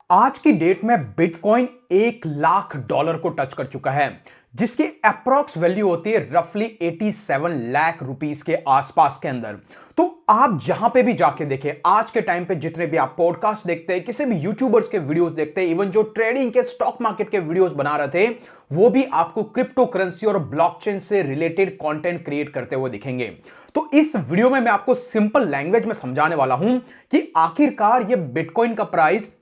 आज की डेट में बिटकॉइन $1 लाख को टच कर चुका है, जिसकी अप्रॉक्स वैल्यू होती है रफली 87 लाख रुपीस के आसपास के अंदर। तो आप जहां पे भी जाके देखें, आज के टाइम पे जितने भी आप पॉडकास्ट देखते हैं, किसी भी यूट्यूबर्स के वीडियोस देखते हैं, इवन जो ट्रेडिंग के स्टॉक मार्केट के वीडियोस बना रहे थे, वो भी आपको क्रिप्टो करेंसी और ब्लॉकचेन से रिलेटेड कंटेंट क्रिएट करते हुए दिखेंगे। तो इस वीडियो में मैं आपको सिंपल लैंग्वेज में समझाने वाला हूं कि आखिरकार ये बिटकॉइन का प्राइस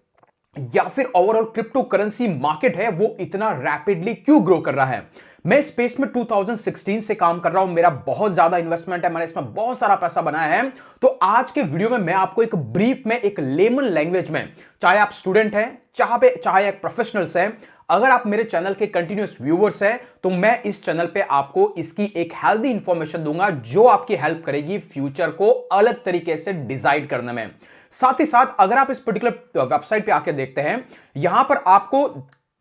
या फिर ओवरऑल क्रिप्टो करेंसी मार्केट है वो इतना रैपिडली क्यों ग्रो कर रहा है। मैं स्पेस में 2016 से काम कर रहा हूं, मेरा बहुत ज्यादा इन्वेस्टमेंट है, मैंने इसमें बहुत सारा पैसा बनाया है। तो आज के वीडियो में मैं आपको एक ब्रीफ में, एक लेमन लैंग्वेज में, चाहे आप स्टूडेंट हैं, चाहे एक प्रोफेशनल्स हैं, अगर आप मेरे चैनल के कंटिन्यूअस व्यूअर्स हैं, तो मैं इस चैनल पे आपको इसकी एक हेल्दी इंफॉर्मेशन दूंगा जो आपकी हेल्प करेगी फ्यूचर को अलग तरीके से डिसाइड करने में। साथ ही साथ अगर आप इस पर्टिकुलर वेबसाइट पे आके देखते हैं, यहां पर आपको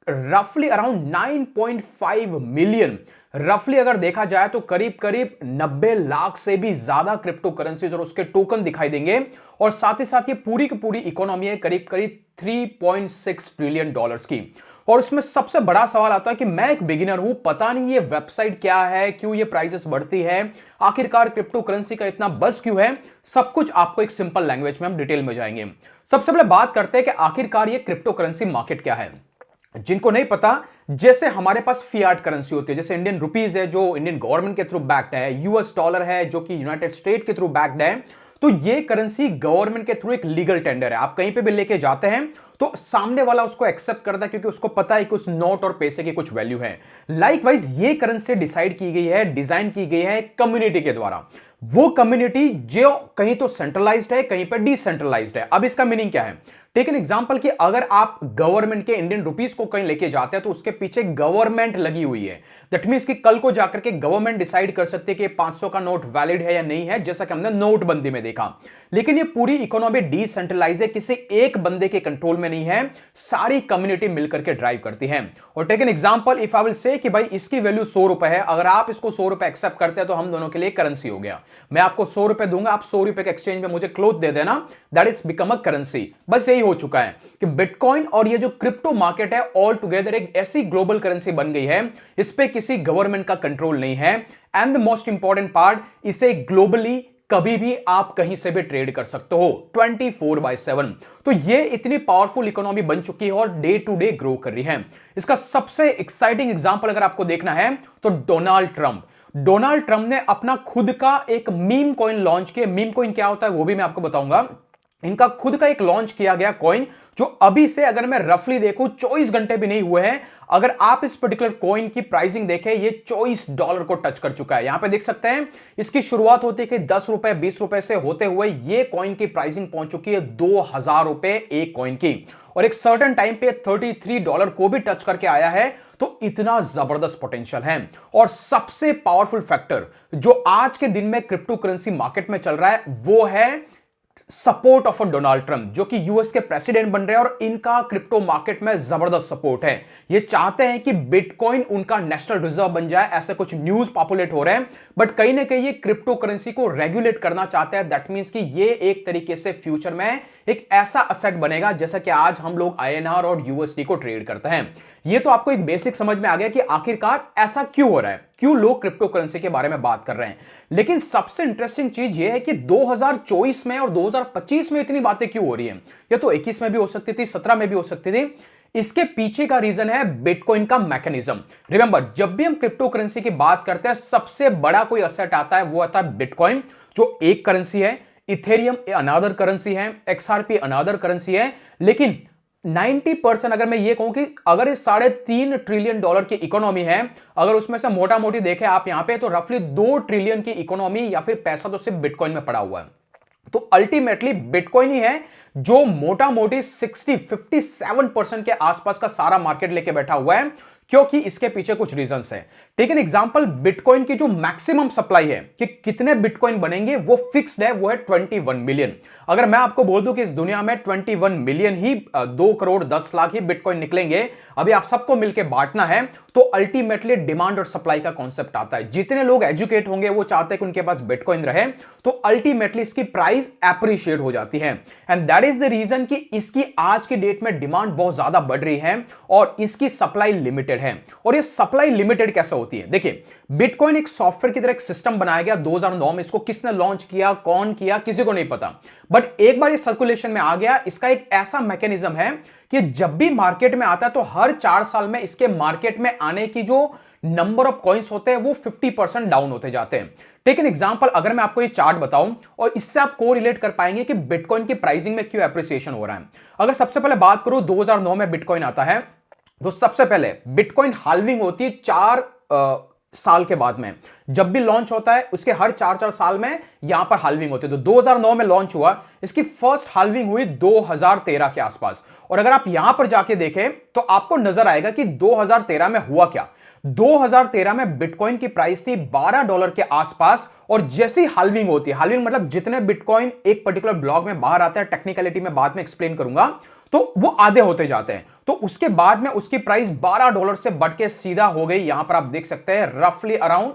रफली अराउंड 9.5 मिलियन, रफली अगर देखा जाए तो करीब करीब 90 लाख से भी ज्यादा क्रिप्टो करेंसीज और उसके टोकन दिखाई देंगे। और साथ ही साथ ये पूरी की पूरी इकोनॉमी है करीब करीब $3.6 ट्रिलियन की। और उसमें सबसे बड़ा सवाल आता है कि मैं एक बिगिनर हूं, पता नहीं ये वेबसाइट क्या है, क्यों ये प्राइसेस बढ़ती है, आखिरकार क्रिप्टो करेंसी का इतना बस क्यों है। सब कुछ आपको एक सिंपल लैंग्वेज में हम डिटेल में जाएंगे। सबसे पहले बात करते हैं कि आखिरकार ये क्रिप्टो करेंसी मार्केट क्या है। जिनको नहीं पता, जैसे हमारे पास फियाट करेंसी होती है, जैसे इंडियन रुपीज है जो इंडियन गवर्नमेंट के थ्रू बैक्ड है, यूएस डॉलर है जो कि यूनाइटेड स्टेट के थ्रू बैक्ड है, तो ये करेंसी गवर्नमेंट के थ्रू एक लीगल टेंडर है। आप कहीं पे भी लेके जाते हैं तो सामने वाला उसको एक्सेप्ट करता है, क्योंकि उसको पता है कि उस नोट और पैसे की कुछ वैल्यू है। लाइकवाइज ये करेंसी डिसाइड की गई है, डिजाइन की गई है कम्युनिटी के द्वारा। वो कम्युनिटी जो कहीं तो सेंट्रलाइज्ड है, कहीं पर डिसेंट्रलाइज्ड है। अब इसका मीनिंग क्या है? टेक एन एग्जांपल कि अगर आप गवर्नमेंट के इंडियन रुपीस को कहीं लेके जाते हैं तो उसके पीछे गवर्नमेंट लगी हुई है। दैट मींस कि कल को जाकर के गवर्नमेंट डिसाइड कर सकती है कि 500 का नोट वैलिड है या नहीं है, जैसा कि हमने नोटबंदी में देखा। लेकिन ये पूरी इकोनॉमी डिसेंट्रलाइज है, किसी एक बंदे के कंट्रोल में नहीं है, सारी कम्युनिटी मिलकर के ड्राइव करती है। और take an example, if I will say कि भाई इसकी वैल्यू 100 रुपए है, अगर आप इसको 100 रुपए एक्सेप्ट करते हैं तो हम दोनों के लिए करेंसी हो गया। मैं आपको 100 रुपए दूंगा, आप 100 रुपए के एक्सचेंज में मुझे क्लोथ दे देना, that is become a currency. बस यही हो चुका है कि बिटकॉइन और ये जो क्रिप्टो मार्केट है ऑल टुगेदर एक ऐसी ग्लोबल करेंसी बन गई है, इस पे किसी गवर्नमेंट का कंट्रोल नहीं है। And the most important part, इसे ग्लोबली कभी भी आप कहीं से भी ट्रेड कर सकते हो 24/7। तो ये इतनी पावरफुल इकोनॉमी बन चुकी है और डे टू डे ग्रो कर रही है। इसका सबसे एक्साइटिंग एग्जांपल अगर आपको देखना है तो डोनाल्ड ट्रंप ने अपना खुद का एक मीम कॉइन लॉन्च किया। मीम कॉइन क्या होता है वो भी मैं आपको बताऊंगा। इनका खुद का एक लॉन्च किया गया कॉइन, जो अभी से अगर मैं रफली देखूं 24 घंटे भी नहीं हुए हैं, अगर आप इस पर्टिकुलर कॉइन की प्राइसिंग देखें, ये $24 को टच कर चुका है। यहां पे देख सकते हैं इसकी शुरुआत होती है कि 10 रुपए 20 रुपए से होते हुए ये कॉइन की प्राइसिंग पहुंच चुकी है $2000 एक कॉइन की। और एक सर्टेन टाइम पे $33 को भी टच करके आया है। तो इतना जबरदस्त पोटेंशियल है। और सबसे पावरफुल फैक्टर जो आज के दिन में क्रिप्टो करेंसी मार्केट में चल रहा है वो है सपोर्ट ऑफ डोनाल्ड ट्रंप, जो कि यूएस के प्रेसिडेंट बन रहे हैं और इनका क्रिप्टो मार्केट में जबरदस्त सपोर्ट है। ये चाहते हैं कि बिटकॉइन उनका नेशनल रिजर्व बन जाए, ऐसे कुछ न्यूज पॉपुलेट हो रहे हैं। बट कहीं ना कहीं ये क्रिप्टो करेंसी को रेगुलेट करना चाहते हैं। दैट मींस कि ये एक तरीके से फ्यूचर में एक ऐसा असेट बनेगा जैसा कि आज हम लोग आईएनआर और यूएसडी को ट्रेड करते हैं। ये तो आपको एक बेसिक समझ में आ गया कि आखिरकार ऐसा क्यों हो रहा है, क्यों लोग क्रिप्टो करेंसी के बारे में बात कर रहे हैं। लेकिन सबसे इंटरेस्टिंग चीज यह है कि 2024 में और 2025 में इतनी बातें क्यों हो रही हैं। ये तो 21 में भी हो सकती थी, 17 में भी हो सकती थी। इसके पीछे का रीजन है बिटकॉइन का मैकेनिज्म। रिमेंबर, जब भी हम क्रिप्टो करेंसी की बात करते हैं, सबसे बड़ा कोई असेट आता है, वो आता है बिटकॉइन, जो एक करेंसी है। इथेरियम अनदर करेंसी है, एक्सआरपी अनदर करेंसी है। लेकिन 90% अगर मैं ये कहूं कि अगर इस $3.5 ट्रिलियन की इकोनॉमी है, अगर उसमें से मोटा मोटी देखें आप यहां पे, तो रफली 2 ट्रिलियन की इकोनॉमी या फिर पैसा तो सिर्फ बिटकॉइन में पड़ा हुआ है। तो अल्टीमेटली बिटकॉइन ही है जो मोटा मोटी 57% के आसपास का सारा मार्केट लेके बैठा हुआ है, क्योंकि इसके पीछे कुछ रीजंस हैं। टेक एन एग्जांपल, बिटकॉइन की जो मैक्सिमम सप्लाई है कि कितने बिटकॉइन बनेंगे वो फिक्स्ड है, वो है 21 मिलियन। अगर मैं आपको बोल दूं कि इस दुनिया में 21 मिलियन ही 2 करोड़ 10 लाख ही बिटकॉइन निकलेंगे, अभी आप सबको मिलकर बांटना है, तो अल्टीमेटली डिमांड और सप्लाई का कॉन्सेप्ट आता है। जितने लोग एजुकेट होंगे वो चाहते हैं कि उनके पास बिटकॉइन रहे, तो अल्टीमेटली इसकी प्राइस एप्रिशिएट हो जाती है। And that is the reason कि इसकी आज की डेट में डिमांड बहुत ज्यादा बढ़ रही है और इसकी सप्लाई लिमिटेड है। और ये सप्लाई लिमिटेड कैसे होती है? देखिए, बिटकॉइन एक सॉफ्टवेयर की तरह एक सिस्टम बनाया गया 2009 में। इसको किसने लॉन्च किया, कौन किया, किसी को नहीं पता, बट एक बार ये सर्कुलेशन में आ गया। इसका एक ऐसा मैकेनिज्म है कि जब भी मार्केट में आता है तो हर 4 साल में इसके मार्केट में आने की जो नंबर ऑफ कॉइन्स होते हैं वो 50% डाउन होते जाते हैं। टेक एन एग्जांपल, अगर मैं आपको ये चार्ट बताऊं और इससे आप कोरिलेट कर पाएंगे कि बिटकॉइन की प्राइसिंग में क्यों एप्रिसिएशन हो रहा है। अगर सबसे पहले बात करूं 2009 में बिटकॉइन आता है, तो सबसे पहले बिटकॉइन हाल्विंग होती है 4 साल के बाद में। जब भी लॉन्च होता है उसके हर 4-4 साल में यहां पर हाल्विंग होती है। तो 2009 में लॉन्च हुआ, इसकी फर्स्ट हाल्विंग हुई 2013 के आसपास। और अगर आप यहां पर जाके देखें तो आपको नजर आएगा कि 2013 में हुआ क्या। 2013 में बिटकॉइन की प्राइस थी $12 के आसपास, और जैसी हाल्विंग होती है, हाल्विंग मतलब जितने बिटकॉइन एक पर्टिकुलर ब्लॉक में बाहर आते हैं, टेक्निकलिटी में बाद में एक्सप्लेन करूंगा, तो वो आधे होते जाते हैं। तो उसके बाद में उसकी प्राइस $12 से बढ़ के सीधा हो गई, यहां पर आप देख सकते हैं रफली अराउंड,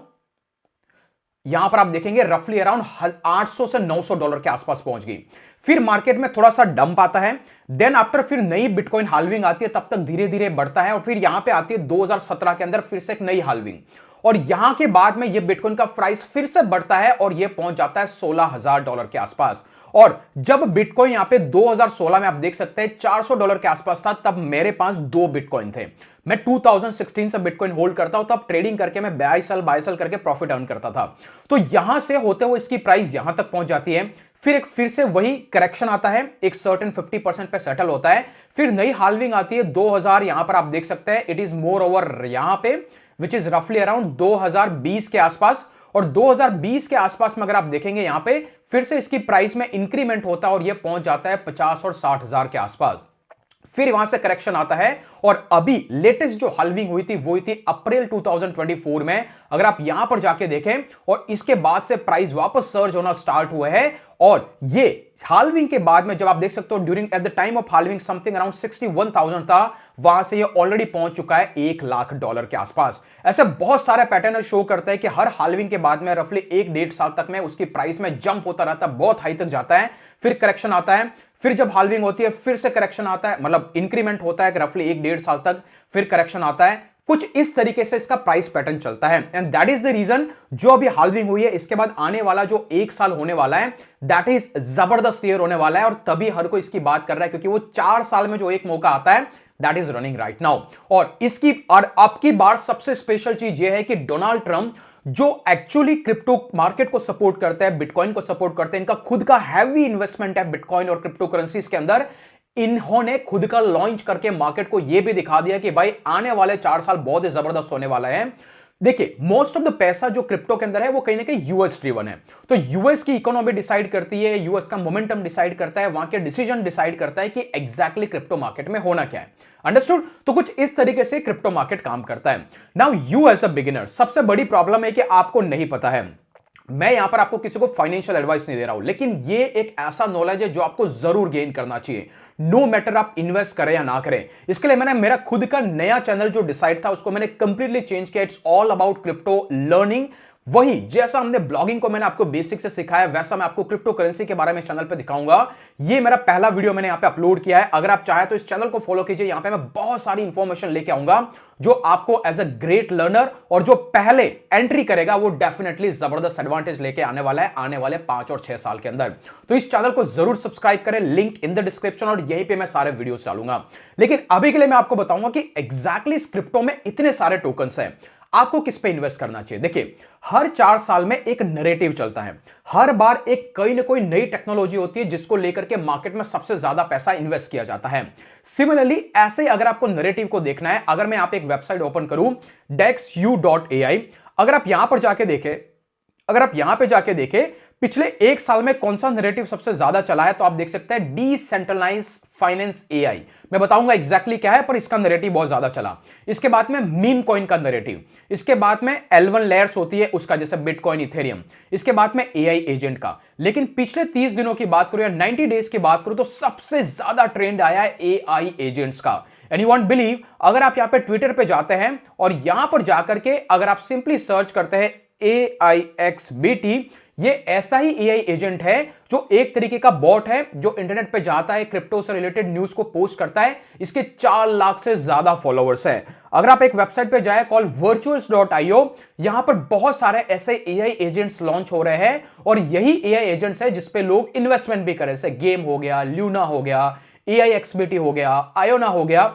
यहां पर आप देखेंगे रफली अराउंड $800 से $900 के आसपास पहुंच गई। फिर मार्केट में थोड़ा सा डंप आता है, देन आफ्टर फिर नई बिटकॉइन हाल्विंग आती है, तब तक धीरे धीरे बढ़ता है, और फिर यहां पे आती है 2017 के अंदर फिर से एक नई हाल्विंग, और यहां के बाद में ये बिटकॉइन का प्राइस फिर से बढ़ता है और ये पहुंच जाता है $16,000 के आसपास। और जब बिटकॉइन यहां पे 2016 में आप देख सकते हैं $400 के आसपास था, तब मेरे पास 2 बिटकॉइन थे। मैं 2016 से बिटकॉइन होल्ड करता हूं, तब ट्रेडिंग करके मैं बाय सेल करके प्रॉफिट अर्न करता था। तो यहां से होते हुए इसकी प्राइस यहां तक पहुंच जाती है, फिर से वही करेक्शन आता है, एक सर्टेन 50% पे सेटल होता है, फिर नई हाल्विंग आती है 2000, यहां पर आप देख सकते हैं इट इज मोर ओवर यहां पे विच इज रफली अराउंड 2020 के आसपास। और 2020 के आसपास में अगर आप देखेंगे यहां पे फिर से इसकी प्राइस में इंक्रीमेंट होता है और यह पहुंच जाता है 50 और 60 हजार के आसपास। फिर वहां से करेक्शन आता है, और अभी लेटेस्ट जो हाल्विंग हुई थी वो हुई थी अप्रैल 2024 में। अगर आप यहां पर जाके देखें, और इसके बाद से प्राइस वापस सर्ज होना स्टार्ट हुआ है, और ये हाल्विंग के बाद में जब आप देख सकते हो during at the time of halving something around 61,000 था, वहां से ये ऑलरेडी पहुंच चुका है $1,00,000 के आसपास। ऐसे बहुत सारे पैटर्न शो करते हैं कि हर हाल्विंग के बाद में रफली 1-1.5 साल तक में उसकी प्राइस में जंप होता रहता है, बहुत हाई तक जाता है, फिर करेक्शन आता है, फिर जब हाल्विंग होती है फिर से करेक्शन आता है, मतलब इंक्रीमेंट होता है रफली 1-1.5 साल तक, फिर करेक्शन आता है। कुछ इस तरीके से इसका प्राइस पैटर्न चलता है, and that is the reason जो अभी हाल्विंग हुई है, इसके बाद आने वाला जो 1 साल होने वाला है दैट इज जबरदस्त ईयर होने वाला है, और तभी हर कोई इसकी बात कर रहा है, क्योंकि वो 4 साल में जो एक मौका आता है that is running right now. और इसकी और अब की बार सबसे स्पेशल चीज यह है कि डोनाल्ड ट्रंप जो एक्चुअली क्रिप्टो मार्केट को सपोर्ट करते हैं, बिटकॉइन को सपोर्ट करते हैं, इनका खुद का हैवी इन्वेस्टमेंट है बिटकॉइन और क्रिप्टो करेंसीज के अंदर, इन्होंने खुद का लॉन्च करके मार्केट को यह भी दिखा दिया कि भाई आने वाले 4 साल बहुत ही जबरदस्त होने वाला है। देखिए, मोस्ट ऑफ द पैसा जो क्रिप्टो के अंदर है वो कहीं ना कहीं यूएस ड्रिवन है, तो यूएस की इकोनॉमी डिसाइड करती है, यूएस का मोमेंटम डिसाइड करता है, वहां के डिसीजन डिसाइड करता है कि एग्जैक्टली क्रिप्टो मार्केट में होना क्या है। अंडरस्टूड? तो कुछ इस तरीके से क्रिप्टो मार्केट काम करता है। Now you as a beginner, सबसे बड़ी प्रॉब्लम है कि आपको नहीं पता है। मैं यहां पर आपको किसी को फाइनेंशियल एडवाइस नहीं दे रहा हूं, लेकिन ये एक ऐसा नॉलेज है जो आपको जरूर गेन करना चाहिए, नो मैटर आप इन्वेस्ट करें या ना करें। इसके लिए मैंने मेरा खुद का नया चैनल जो डिसाइड था उसको मैंने कंप्लीटली चेंज किया, it's all about crypto learning. वही जैसा हमने ब्लॉगिंग को मैंने आपको बेसिक से सिखाया, वैसा मैं आपको क्रिप्टो करेंसी के बारे में इस चैनल पे दिखाऊंगा। ये मेरा पहला वीडियो मैंने यहां पे अपलोड किया है, अगर आप चाहे तो इस चैनल को फॉलो कीजिए, यहां पे मैं बहुत सारी इंफॉर्मेशन लेके आऊंगा जो आपको एज अ ग्रेट लर्नर, और जो पहले एंट्री करेगा वो डेफिनेटली जबरदस्त एडवांटेज लेके आने वाला है आने वाले 5 और 6 साल के अंदर। तो इस चैनल को जरूर सब्सक्राइब करें, लिंक इन द डिस्क्रिप्शन, और यहीं पे मैं सारे वीडियोस डालूंगा। लेकिन अभी के लिए मैं आपको बताऊंगा कि एग्जैक्टली इस क्रिप्टो में इतने सारे टोकन्स हैं, आपको किस पे इन्वेस्ट करना चाहिए। देखिए, हर 4 साल में एक नैरेटिव चलता है, हर बार एक कोई ना कोई नई टेक्नोलॉजी होती है जिसको लेकर के मार्केट में सबसे ज्यादा पैसा इन्वेस्ट किया जाता है। सिमिलरली ऐसे ही अगर आपको नैरेटिव को देखना है, अगर मैं यहां पे एक वेबसाइट ओपन करूं dexu.ai, अगर आप यहां पर जाके देखें, अगर आप यहां पे जाके देखें पिछले एक साल में कौन सा नैरेटिव सबसे ज्यादा चला है, तो आप देख सकते हैं डिसेंट्रलाइज फाइनेंस एआई। मैं बताऊंगा एग्जैक्टली क्या है, पर इसका नैरेटिव बहुत ज्यादा चला। इसके बाद में मीम कॉइन का नैरेटिव, इसके बाद में L1 लेयर्स होती है उसका, जैसे बिटकॉइन, इथेरियम, इसके बाद में एआई एजेंट का। लेकिन पिछले 30 दिनों की बात करूं या 90 डेज की बात करूं तो सबसे ज्यादा ट्रेंड आया है एआई एजेंट्स का। एंड यू वॉन्ट बिलीव, अगर आप यहां पे ट्विटर पे जाते हैं और यहां पर जाकर के अगर आप सिंपली सर्च करते हैं AIXBT, ये ऐसा ही एआई एजेंट है जो एक तरीके का बॉट है जो इंटरनेट पे जाता है, क्रिप्टो से रिलेटेड न्यूज को पोस्ट करता है। इसके 4 लाख से ज्यादा फॉलोअर्स है। अगर आप एक वेबसाइट पे जाए कॉल virtuals.io, यहां पर बहुत सारे ऐसे एआई एजेंट्स लॉन्च हो रहे हैं और यही एआई एजेंट्स है जिसपे लोग इन्वेस्टमेंट भी करें, जैसे गेम हो गया, ल्यूना हो गया, AIXBT हो गया, आयोना हो गया।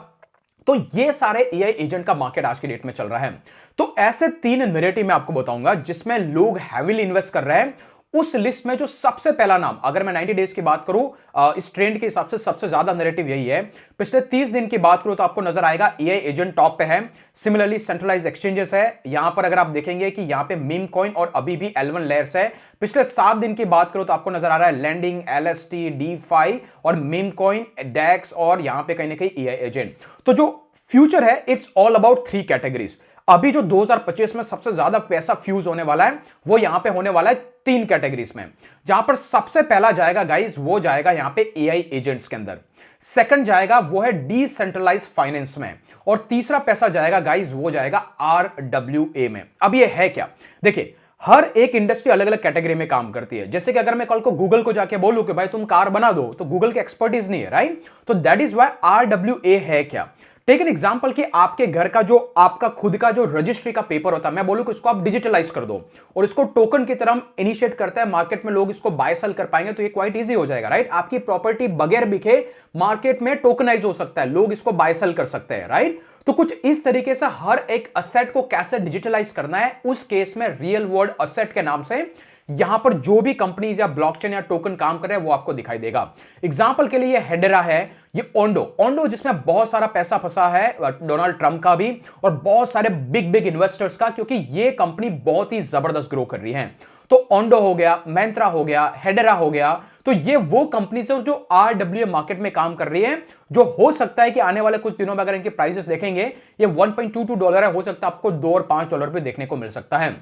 तो ये सारे एआई एजेंट का मार्केट आज की डेट में चल रहा है। तो ऐसे 3 नैरेटिव मैं आपको बताऊंगा जिसमें लोग हैवीली इन्वेस्ट कर रहे हैं। उस लिस्ट में जो सबसे पहला नाम, अगर मैं 90 डेज की बात करूं इस ट्रेंड के हिसाब से सबसे ज्यादा नैरेटिव यही है। पिछले 30 दिन की बात करूं तो आपको नजर आएगा एआई एजेंट टॉप पे है। सिमिलरली सेंट्रलाइज एक्सचेंजेस है, यहां पर अगर आप देखेंगे कि यहां पे मीम कॉइन और अभी भी L1 लेयर्स है। पिछले 7 दिन की बात करूं तो आपको नजर आ रहा है लैंडिंग, LST, DeFi और मीम कॉइन, डेक्स और यहां पे कहीं ना कहीं एआई एजेंट। तो जो फ्यूचर है इट्स ऑल अबाउट 3 कैटेगरीज। अभी जो 2025 में सबसे ज्यादा पैसा फ्यूज होने वाला है वो यहां पे होने वाला है 3 कैटेगरीज में, जहां पर सबसे पहला जाएगा गाइस, वो जाएगा यहां पे एआई एजेंट्स के अंदर। सेकंड जाएगा वो है डिसेंट्रलाइज फाइनेंस में, और तीसरा पैसा जाएगा गाइस वो जाएगा RWA में। अब ये है क्या, देखिए हर एक इंडस्ट्री अलग अलग कैटेगरी में काम करती है। जैसे कि अगर मैं कल को गूगल को जाके बोलूं कि भाई तुम कार बना दो, तो गूगल की एक्सपर्टीज नहीं है, राइट? तो दैट इज वाई RWA है क्या। टेक एन एग्जांपल कि आपके घर का जो आपका खुद का जो रजिस्ट्री का पेपर होता है, मैं बोलूं कि इसको आप डिजिटलाइज कर दो और इसको टोकन की तरह इनिशिएट करता है, मार्केट में लोग इसको बाय सेल कर पाएंगे, तो ये क्वाइट इजी हो जाएगा, राइट? आपकी प्रॉपर्टी बगैर बिके मार्केट में टोकनाइज हो सकता है, लोग इसको बाय सेल कर सकते हैं, राइट? तो कुछ इस तरीके से हर एक असेट को कैसे डिजिटलाइज करना है, उस केस में रियल वर्ल्ड असेट के नाम से यहां पर जो भी कंपनीज या ब्लॉकचेन या टोकन काम कर रहे हैं वो आपको दिखाई देगा। एग्जांपल के लिए ये हेडरा है, ये ओंडो जिसमें बहुत सारा पैसा फंसा है डोनाल्ड ट्रंप का भी और बहुत सारे बिग इन्वेस्टर्स का, क्योंकि ये कंपनी बहुत ही जबरदस्त ग्रो कर रही है। तो ओंडो हो गया, मैंत्रा हो गया, हेडरा हो गया, तो ये वो कंपनी से जो RWA मार्केट में काम कर रही है, जो हो सकता है कि आने वाले कुछ दिनों में अगर इनके प्राइसेस देखेंगे, ये $1.22 है, हो सकता है आपको $2 और $5 पे देखने को मिल सकता है।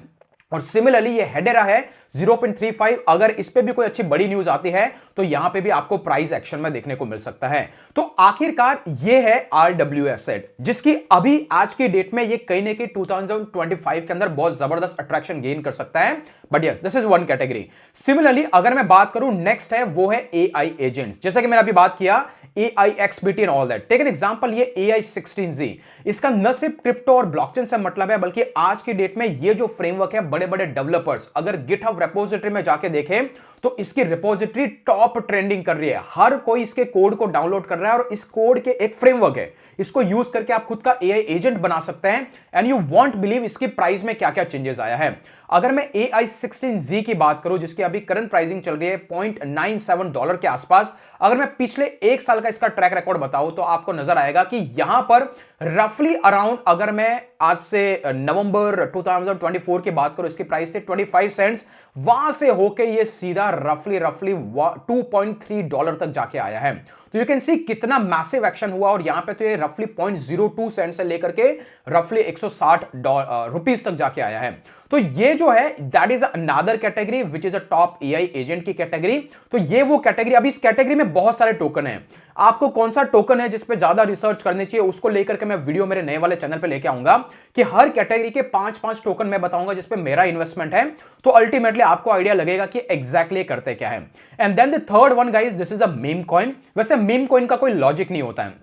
और सिमिलरली ये हेडरा है 0.35, अगर इस पे भी कोई अच्छी बड़ी न्यूज आती है तो यहां पे भी आपको प्राइस एक्शन में देखने को मिल सकता है। तो आखिरकार ये है RWA एसेट, जिसकी अभी आज की डेट में ये कहीं ना कहीं 2025 के अंदर बहुत जबरदस्त अट्रैक्शन गेन कर सकता है। But yes, this is one category. Similarly अगर मैं बात करूं नेक्स्ट है वो है AI एजेंट्स, जैसा कि मैंने अभी बात किया AIXBT and all that. Take an example, ये AI16Z, इसका न सिर्फ क्रिप्टो और ब्लॉकचेन से मतलब है, बल्कि आज की डेट में ये जो फ्रेमवर्क है, बड़े बड़े डेवलपर्स अगर गिटहब रेपोजिटरी में जाके देखें तो इसकी रिपोजिटरी टॉप ट्रेंडिंग कर रही है। हर कोई इसके कोड को डाउनलोड कर रहा है और इस कोड के एक फ्रेमवर्क है, इसको यूज करके आप खुद का AI एजेंट बना सकते हैं। एंड यू वॉन्ट बिलीव इसकी प्राइस में क्या क्या चेंजेस आया है। अगर मैं AI16Z की बात करूं, जिसकी अभी करंट प्राइसिंग चल रही है $0.97 के आसपास, अगर मैं पिछले एक साल का इसका ट्रैक रिकॉर्ड बताऊं तो आपको नजर आएगा कि यहां पर रफली अराउंड, अगर मैं आज से नवंबर 2024 की बात करूं, इसकी प्राइस थी 25 सेंट्स, वहां से होके ये सीधा रफली $2.3 तक जाके आया है। तो यू कैन सी कितना मैसिव एक्शन हुआ, और यहां पे तो ये रफली 0.02 सेंट से लेकर के रफली 160 रुपीस तक जाके आया है। तो ये जो है that is another category which is a top AI agent की कैटेगरी। तो ये वो कैटेगरी, अभी इस कैटेगरी में बहुत सारे टोकन हैं। आपको कौन सा टोकन है जिस पे ज्यादा रिसर्च करनी चाहिए, उसको लेकर के मैं वीडियो मेरे नए वाले चैनल पे लेके आऊंगा कि हर कैटेगरी के 5-5 टोकन मैं बताऊंगा जिस पे मेरा इन्वेस्टमेंट है। तो अल्टीमेटली आपको आइडिया लगेगा कि एग्जैक्टली करते क्या है। And then the third one guys, this is a meme coin. वैसे मीम कॉइन का कोई लॉजिक नहीं होता है,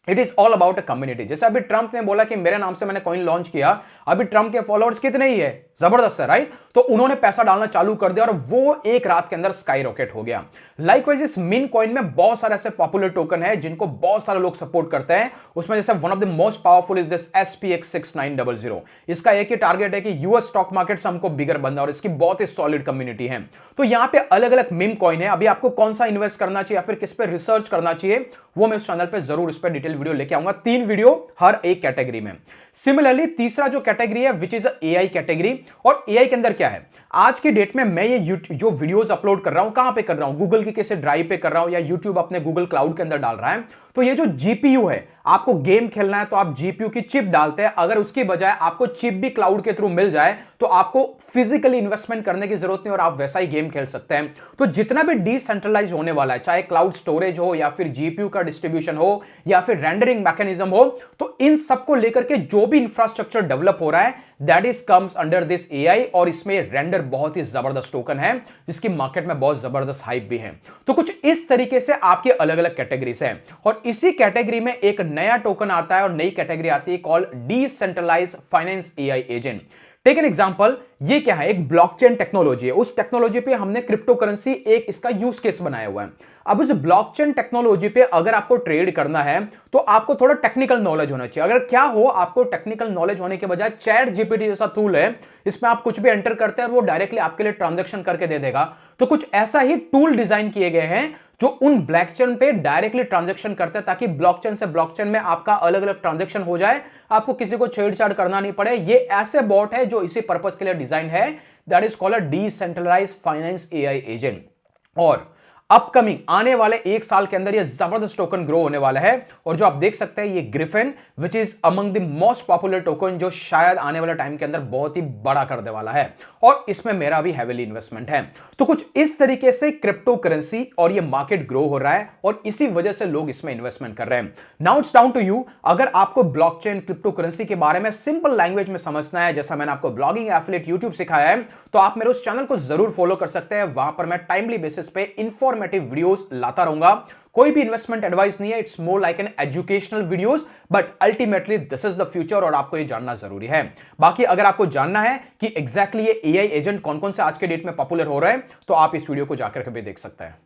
it is all about a community. जैसे अभी ट्रंप ने बोला कि मेरे नाम से मैंने कॉइन लॉन्च किया, अभी ट्रंप के फॉलोअर्स कितने ही है, जबरदस्त है, राइट? तो उन्होंने पैसा डालना चालू कर दिया और वो एक रात के अंदर स्काई रॉकेट हो गया। लाइकवाइज इस मीम कॉइन में बहुत सारे ऐसे पॉपुलर टोकन है जिनको बहुत सारे लोग सपोर्ट करते हैं। उसमें जैसे one of the most powerful is this SPX6900। इसका एक ही टारगेट है कि यूएस स्टॉक मार्केट से हमको बिगर बनना, और इसकी बहुत ही सॉलिड कम्युनिटी है। तो यहां पे अलग अलग मीम कॉइन है। अभी आपको कौन सा इन्वेस्ट करना चाहिए या फिर किस पे रिसर्च करना चाहिए, वो मैं उस चैनल पे जरूर इस पर डिटेल वीडियो लेके आऊंगा, 3 वीडियो हर एक कैटेगरी में। सिमिलरली तीसरा जो कैटेगरी है विच इज एआई कैटेगरी, और एआई के अंदर क्या है, आज की डेट में मैं ये जो वीडियोस अपलोड कर रहा हूं कहां पे कर रहा हूं, गूगल की किसी ड्राइव पे कर रहा हूं या यूट्यूब अपने गूगल क्लाउड के अंदर डाल रहा है। तो ये जो जीपीयू है, आपको गेम खेलना है तो आप जीपीयू की चिप डालते हैं, अगर उसकी बजाय आपको चिप भी क्लाउड के थ्रू मिल जाए तो आपको फिजिकली इन्वेस्टमेंट करने की जरूरत नहीं और आप वैसा ही गेम खेल सकते हैं। तो जितना भी डिसेंट्रलाइज होने वाला है, चाहे क्लाउड स्टोरेज हो या फिर जीपीयू का डिस्ट्रीब्यूशन हो या फिर रेंडरिंग मैकेनिज्म हो, तो इन सबको लेकर के जो भी इंफ्रास्ट्रक्चर डेवलप हो रहा है that is comes under this AI, और इसमें रेंडर बहुत ही जबरदस्त टोकन है जिसकी मार्केट में बहुत जबरदस्त हाइप भी है। तो कुछ इस तरीके से आपके अलग अलग कैटेगरीज हैं, और इसी कैटेगरी में एक नया टोकन आता है और नई कैटेगरी आती है called decentralised finance AI agent. Take an example, ये क्या है, एक ब्लॉकचेन टेक्नोलॉजी है, उस टेक्नोलॉजी पे हमने क्रिप्टो करेंसी एक इसका यूज केस बनाया हुआ है। अब उस ब्लॉकचेन टेक्नोलॉजी पे अगर आपको ट्रेड करना है तो आपको थोड़ा टेक्निकल नॉलेज होना चाहिए। अगर क्या हो, आपको टेक्निकल नॉलेज होने के बजाय चैट जीपीटी जैसा टूल है, इसमें आप कुछ भी एंटर करते हैं और वो डायरेक्टली आपके लिए ट्रांजैक्शन करके दे देगा। तो कुछ ऐसा ही टूल डिजाइन किए गए हैं जो उन ब्लॉकचेन पे डायरेक्टली ट्रांजैक्शन करते हैं, ताकि ब्लॉकचेन से ब्लॉकचेन में आपका अलग अलग ट्रांजैक्शन हो जाए, आपको किसी को छेड़छाड़ करना नहीं पड़े। ये ऐसे बॉट है जो इसी पर्पस के लिए डिजाइन है, that is called decentralised finance AI agent. और अपकमिंग आने वाले 1 साल के अंदर ये जबरदस्त टोकन ग्रो होने वाला है, और जो आप देख सकते हैं ये Griffin which is among the most popular token, जो शायद आने वाले टाइम के अंदर बहुत ही बड़ा करने वाला है, और इसमें मेरा भी हैवीली इन्वेस्टमेंट है। तो कुछ इस तरीके से क्रिप्टो करेंसी और ये मार्केट ग्रो हो रहा है और इसी वजह से लोग इसमें इन्वेस्टमेंट कर रहे हैं। Now it's down to you, अगर आपको ब्लॉकचेन क्रिप्टो करेंसी के बारे में सिंपल लैंग्वेज में समझना है, जैसा मैंने आपको ब्लॉगिंग एफिलिएट यूट्यूब सिखाया है, तो आप मेरे उस चैनल को जरूर फॉलो कर सकते हैं। वहां पर मैं टाइमली बेसिस पे इंफॉर्मेटिव वीडियोस लाता रहूंगा। कोई भी इन्वेस्टमेंट एडवाइस नहीं है, it's more like an educational videos, but ultimately this is the future और आपको ये जानना जरूरी है। बाकी अगर आपको जानना है कि एग्जैक्टली ये एआई एजेंट कौन कौन से आज के डेट में पॉपुलर हो रहे हैं, तो आप इस वीडियो को जाकर के भी देख सकते हैं।